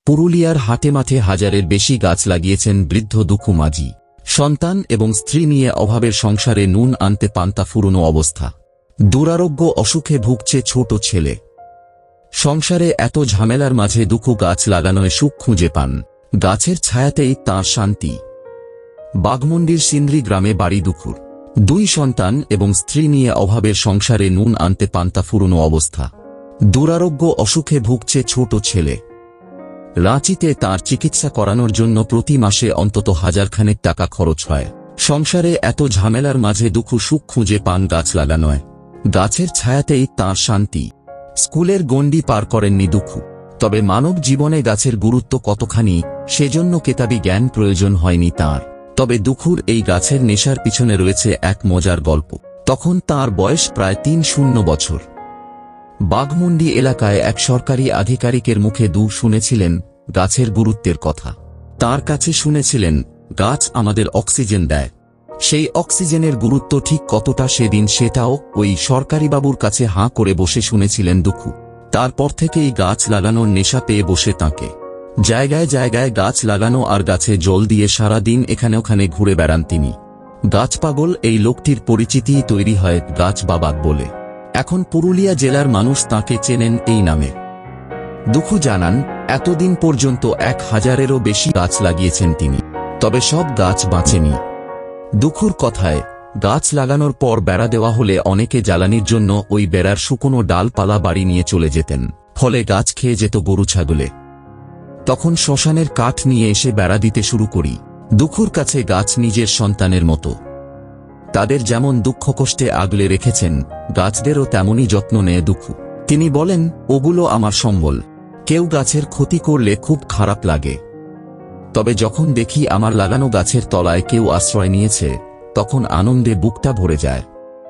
পুরুলিয়ার হাটে মাঠে হাজারের বেশি গাছ লাগিয়েছেন বৃদ্ধ দুঃখু মাঝি। সন্তান এবং স্ত্রী নিয়ে অভাবের সংসারে নুন আনতে পান্তা ফুরোনো অবস্থা। দুরারোগ্য অসুখে ভুগছে ছোট ছেলে। সংসারে এত ঝামেলার মাঝে দুঃখু গাছ লাগানোয় সুখ খুঁজে পান। গাছের ছায়াতেই তাঁর শান্তি। বাঘমুন্ডির সিন্দ্রি গ্রামে বাড়ি দুঃখুর। 2 সন্তান এবং স্ত্রী নিয়ে অভাবের সংসারে নুন আনতে পান্তা ফুরোনো অবস্থা। দুরারোগ্য অসুখে ভুগছে ছোট ছেলে। রাঁচিতে তার চিকিৎসা করানোর জন্য প্রতি মাসে অন্তত 1000 খানেক টাকা খরচ হয়। সংসারে এত ঝামেলার মাঝে দুঃখু সুখ খুঁজে পান গাছ লাগানোয়। গাছের ছায়াতেই তাঁর শান্তি। স্কুলের গণ্ডি পার করেননি দুঃখু, তবে মানব জীবনে গাছের গুরুত্ব কতখানি সেজন্য কেতাবি জ্ঞান প্রয়োজন হয়নি তাঁর। তবে দুঃখুর এই গাছের নেশার পিছনে রয়েছে এক মজার গল্প। তখন তাঁর বয়স প্রায় 30 বছর। বাঘমুন্ডি এলাকায় এক সরকারি আধিকারিকের মুখে শুনেছিলেন গাছের গুরুত্বের কথা। তার কাছে শুনেছিলেন গাছ আমাদের অক্সিজেন দেয়। সেই অক্সিজেনের গুরুত্ব ঠিক কতটা সেদিন সেটাও ওই সরকারি বাবুর কাছে হাঁ করে বসে শুনেছিলেন দুঃখু। তারপর থেকেই গাছ লাগানোর নেশা পেয়ে বসে তাঁকে। জায়গায় জায়গায় গাছ লাগানো আর গাছে জল দিয়ে সারা দিন এখানে ওখানে ঘুরে বেড়ান তিনি। গাছ পাগল এই লোকটির পরিচিতিই তৈরি হয় গাছ বাবা বলে। এখন পুরুলিয়া জেলার মানুষ তাঁকে চেনেন এই নামে। দুঃখু জানান এতদিন পর্যন্ত 1000-এরও বেশি গাছ লাগিয়েছেন তিনি, তবে সব গাছ বাঁচেনি। দুঃখুর কথায় গাছ লাগানোর পর বেড়া দেওয়া হলে অনেকে জ্বালানির জন্য ওই বেড়ার শুকনো ডালপালা বাড়ি নিয়ে চলে যেতেন, ফলে গাছ খেয়ে যেত গরু ছাগলে। তখন শ্মশানের কাঠ নিয়ে এসে বেড়া দিতে শুরু করি। দুঃখুর কাছে গাছ নিজের সন্তানের মতো। তাদের যেমন দুঃখ কষ্টে আগলে রেখেছেন, গাছদেরও তেমনই যত্ন নেয় দুঃখু। তিনি বলেন, ওগুলো আমার সম্বল। কেউ গাছের ক্ষতি করলে খুব খারাপ লাগে, তবে যখন দেখি আমার লাগানো গাছের তলায় কেউ আশ্রয় নিয়েছে, তখন আনন্দে বুকটা ভরে যায়।